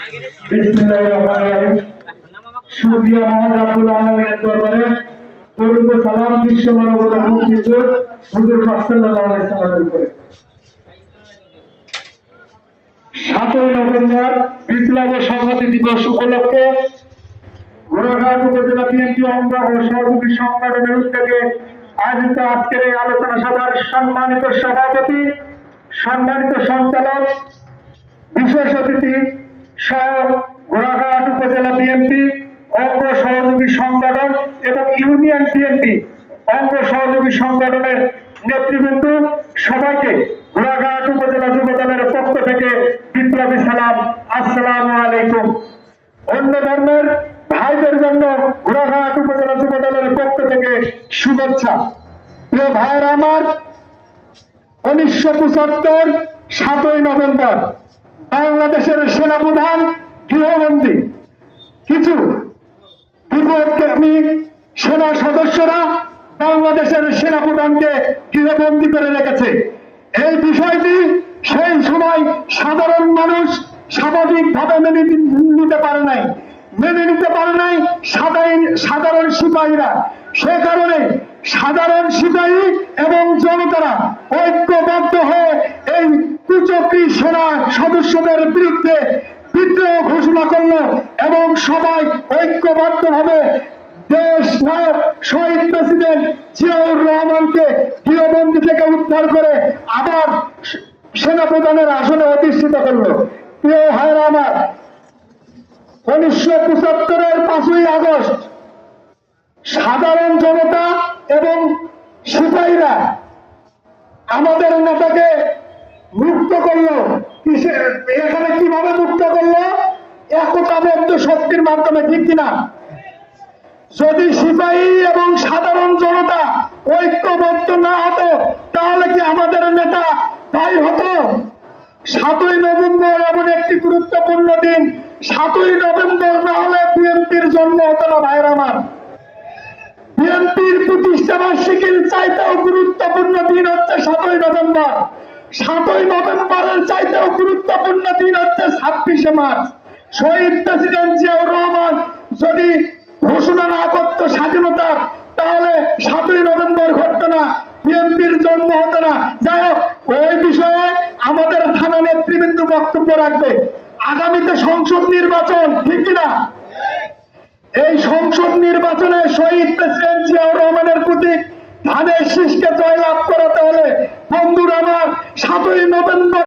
বিসমিল্লাহিররহমানিররহিম। সুপ্রিয় মহান রাব্বুল আলামিনের দরবারে দরুদ ও সালাম বিশ্ব মানবতার মুক্তিযোদ্ধা হুজুর পাক সাল্লাল্লাহু আলাইহি ওয়াসাল্লামের উপরে। 7ই নভেম্বর বিপ্লব ও সংহতি দিবস উপলক্ষে ঘোড়াঘাট উপজেলা বিএনপি অঙ্গ ও সহযোগী সংগঠনের উদ্যোগে আয়োজিত আজকের এই আলোচনা সভার সম্মানিত সভাপতি, সম্মানিত সঞ্চালক, বিশেষ অতিথি সহ ঘোড়াঘাট উপজেলা বিএনপি অঙ্গ সহযোগী সংগঠন এবং ইউনিয়ন বিএনপি অঙ্গ সহযোগী সংগঠনের নেতৃবৃন্দ, সবাইকে ঘোড়াঘাট উপজেলা যুবদলের পক্ষ থেকে বিপ্লবী সালাম, আসসালামু আলাইকুম। অন্য ধর্মের ভাইদের জন্য ঘোড়াঘাট উপজেলা যুবদলের পক্ষ থেকে শুভেচ্ছা। প্রিয় ভাইয়েরা আমার, 1975 7ই নভেম্বর বাংলাদেশের সেনাপ্রধান গৃহবন্দী। কিছু বিপদগামী সেনা সদস্যরা বাংলাদেশের সেনাপ্রধানকে গৃহবন্দী করে রেখেছে। এই বিষয়টি সেই সময় সাধারণ মানুষ স্বাভাবিকভাবে মেনে নিতে পারে নাই, সাধারণ সিপাহীরা। সে কারণে সাধারণ সিপাহী এবং জনতারা ঐক্যবদ্ধ হয়ে এই কুচক্রী সেনা সদস্যদের বিরুদ্ধে বিদ্রোহ ঘোষণা করলো এবং সবাই ঐক্যবদ্ধভাবে দেশ নায়ক শহীদ প্রেসিডেন্ট জিয়াউর রহমানকে গৃহবন্দী থেকে উদ্ধার করে আবার সেনাপ্রধানের আসনে অধিষ্ঠিত করলো। প্রিয় ভাইরা আমার, 1975-এর 5ই আগস্ট সাধারণ জনতা এবং সিপাহীরা আমাদের নেতাকে মুক্ত করলো। এখানে কিভাবে মুক্ত করলো? একতাবদ্ধ শক্তির মাধ্যমে, ঠিক কিনা? যদি সিপাহী এবং সাধারণ জনতা ঐক্যবদ্ধ না হতো তাহলে কি আমাদের নেতা তাই হতো? 7ই নভেম্বর এমন একটি গুরুত্বপূর্ণ দিন। 7ই নভেম্বর না হলে বিএনপির জন্ম হতো না। ভাইয়ের আমার, বিএনপির প্রতিষ্ঠা বার্ষিকীর চাইতেও গুরুত্বপূর্ণ দিন হচ্ছে 7ই নভেম্বর। 7ই নভেম্বরের চাইতেও গুরুত্বপূর্ণ দিন হচ্ছে 26শে মার্চ। শহীদ প্রেসিডেন্ট জিয়াউর রহমান যদি ঘোষণা না করতো স্বাধীনতার, তাহলে 7ই নভেম্বর ঘটতো না, বিএনপির জন্ম হতো না। যাই হোক, ওই বিষয়ে আমাদের থানা নেতৃবৃন্দ বক্তব্য রাখবে। আগামীতে সংসদ নির্বাচন, ঠিক কিনা? এই সংসদ নির্বাচনে শহীদ প্রেসিডেন্ট জিয়াউর রহমানের প্রতি ধানের শীষকে জয়লাভ করাতে হলে বন্ধুরা আমার 7ই নভেম্বর